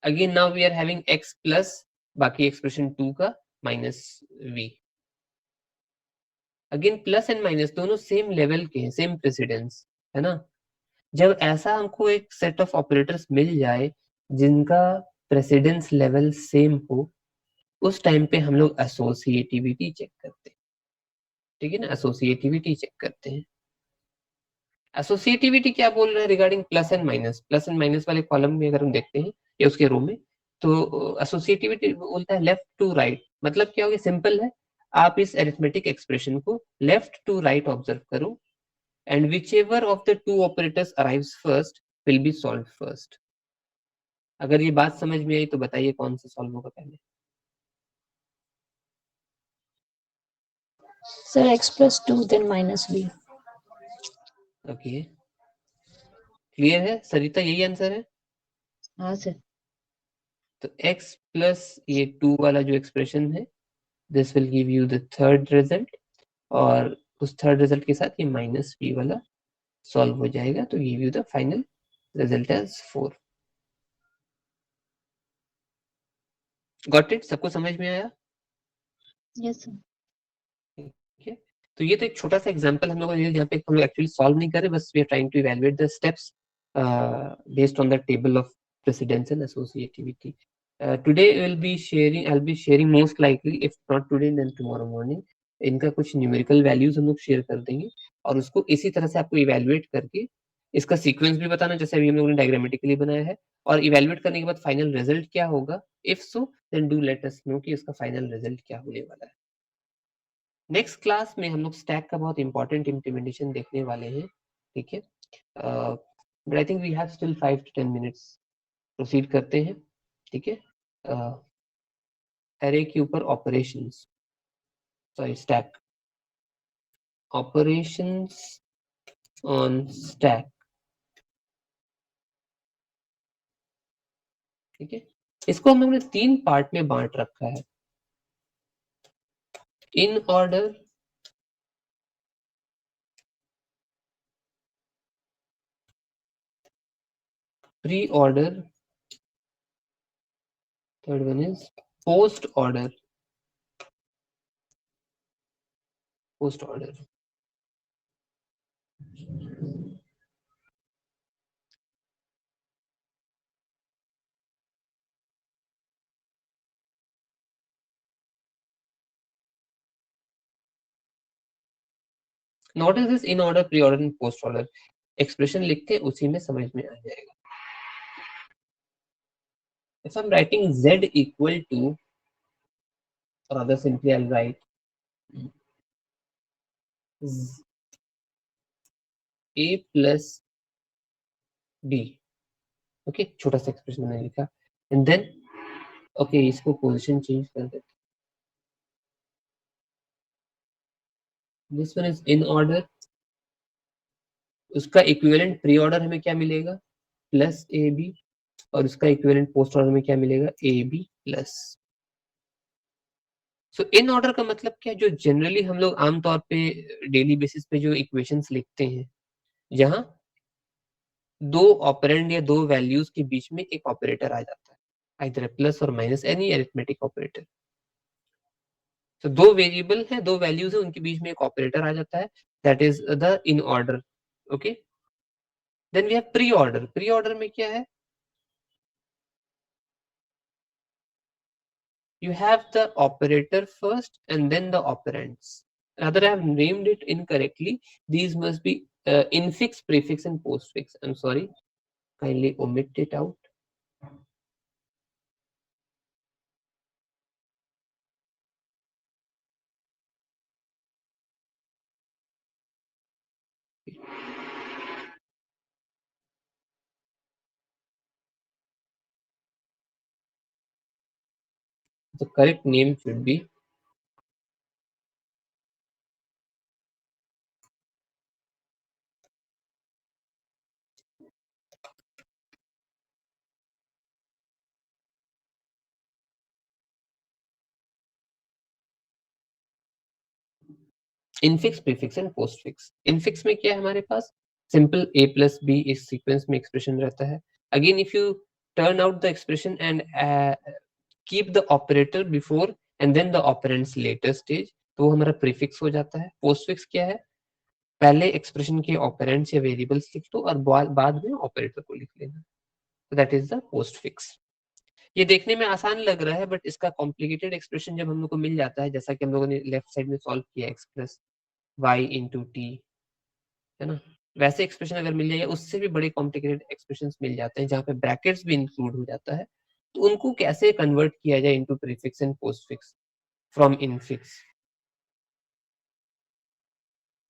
A: Again now we are having x plus बाकी expression 2 का minus v. Again plus and minus दोनों सेम लेवल के हैं, सेम प्रेसिडेंस है ना. जब ऐसा हमको एक सेट ऑफ ऑपरेटर्स मिल जाए जिनका प्रेसिडेंस लेवल सेम हो, उस टाइम पे हम लोग एसोसिएटिविटी चेक करते हैं। ठीक है ना, एसोसिएटिविटी चेक करते हैं। एसोसिएटिविटी क्या बोल रहा है regarding plus and minus? Plus and minus वाले कॉलम में अगर हम देखते हैं या उसके रो में, तो एसोसिएटिविटी बोलता है लेफ्ट टू राइट। मतलब क्या होगा? सिंपल है, आप इस अरिथमेटिक एक्सप्रेशन को लेफ्ट टू राइट ऑब्जर्व करो and whichever of the two operators arrives first will be solved first। अगर ये बात समझ में आई तो बताइए कौन सा सॉल्व होगा पहले?
B: Sir x plus 2 then minus b।
A: Okay, clear है सरिता? यही आंसर है।
C: हाँ सर।
A: तो x प्लस ये 2 वाला जो एक्सप्रेशन है, this will give you the third result, और उस थर्ड रिजल्ट के साथ ये माइनस b वाला सॉल्व हो जाएगा, तो give you the final result as 4। Got it? सबको समझ में आया?
C: Yes sir.
A: ठीक है, तो ये तो एक छोटा सा एग्जांपल हम लोगों ने यहाँ पे हम लोग एक्चुअली सॉल्व नहीं कर रहे, बस we are trying to evaluate the steps based on the table of precedence and associativity. Today I'll be sharing most likely, if not today then tomorrow morning, इनका कुछ न्यूमेरिकल वैल्यूज हम लोग शेयर कर देंगे, और उसको इसी तरह से आपको इवैल्यूएट करके इसका सीक्वेंस भी बताना जैसे अभी हम लोगों ने डायग्रामेटिकली बनाया है, और इवैल्यूएट करने के बाद फाइनल रिजल्ट क्या होगा, if so then do let us know कि इसका फाइनल रिजल्ट क्या होने वाला है। नेक्स्ट क्लास में हम लोग स्टैक का बहुत इंपॉर्टेंट इम्प्लीमेंटेशन देखने वाले हैं। ठीक है, but I think we have still 5 to 10 minutes. Proceed करते हैं। ठीक है, एरे के ऊपर operations, sorry stack, operations on stack. ठीक है, इसको हम लोग ने 3 पार्ट में बांट रखा है, in order, pre order, third one is post order. Post order notice this, in order, pre order and post order expression लिख के उसी में समझ में आ जाएगा। If I'm writing z equal to, or rather simply I'll write a plus b। Okay, छोटा सा एक्सप्रेशन मैंने लिखा, एंड देन ओके इसको पोजीशन चेंज कर देते, this one is in order, उसका इक्विवेलेंट प्री ऑर्डर हमें क्या मिलेगा, प्लस ए बी, और उसका इक्विवेलेंट पोस्ट ऑर्डर में क्या मिलेगा, A B plus. So in order का मतलब क्या है, जो जनरली हम लोग आमतौर पे डेली बेसिस पे जो इक्वेशंस लिखते हैं, जहां दो ऑपरेंड या दो वैल्यूज के बीच में एक ऑपरेटर आ जाता है, आइदर प्लस और माइनस, एनी अरिथमेटिक ऑपरेटर। तो दो वेरिएबल है, दो वैल्यूज है, उनके बीच में एक ऑपरेटर आ जाता है, that is the in order. Okay, then we have pre order. Pre order में क्या है, you have the operator first and then the operands. Rather, I have named it incorrectly. These must be infix, prefix and postfix. I'm sorry, kindly omit it out. The correct name should be infix, prefix and postfix. Infix में क्या है हमारे पास, सिंपल a प्लस बी इस सीक्वेंस में एक्सप्रेशन रहता है। Again if you turn out the expression and keep the operator before and then the operands later stage, तो वो हमारा प्रीफिक्स हो जाता है। पोस्टफिक्स क्या है, पहले एक्सप्रेशन के ऑपरेंड्स या वेरिएबल्स लिख दो और बाद में ऑपरेटर को लिख लेना। That is the postfix. ये देखने में आसान लग रहा है बट इसका कॉम्प्लिकेटेड एक्सप्रेशन जब हम लोग को मिल जाता है, जैसा कि हम लोगों ने लेफ्ट साइड में सॉल्व किया एक्सप्रेस y इंटू टी, है ना, वैसे एक्सप्रेशन अगर मिल जाए, उससे भी बड़े कॉम्प्लिकेटेड एक्सप्रेशंस मिल जाते हैं जहाँ पे ब्रैकेट्स भी इंक्लूड हो जाता है, तो उनको कैसे कन्वर्ट किया जाए into prefix and postfix from infix.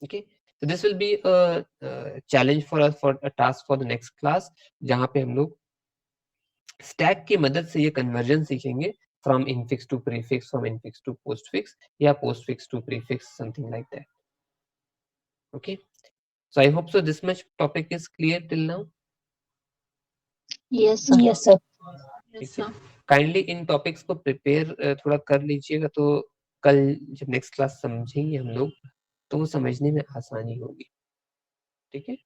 A: Okay, so this will be a challenge for us, for a task for the next class, जहाँ पे हम लोग स्टैक की मदद से ये कन्वर्जन सीखेंगे from infix to prefix, from infix to postfix, या postfix to prefix, something like that. Okay, so I hope so this much topic is clear till now.
C: Yes, sir.
B: Yes, sir.
C: Yes,
A: ठीक है,
C: sir.
A: काइंडली इन टॉपिक्स को प्रिपेयर थोड़ा कर लीजिएगा, तो कल जब नेक्स्ट क्लास समझेंगे हम लोग तो वो समझने में आसानी होगी। ठीक है,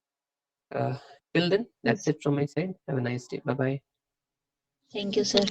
A: till then that's it from my side, have a nice day, bye bye.
C: Thank you, sir.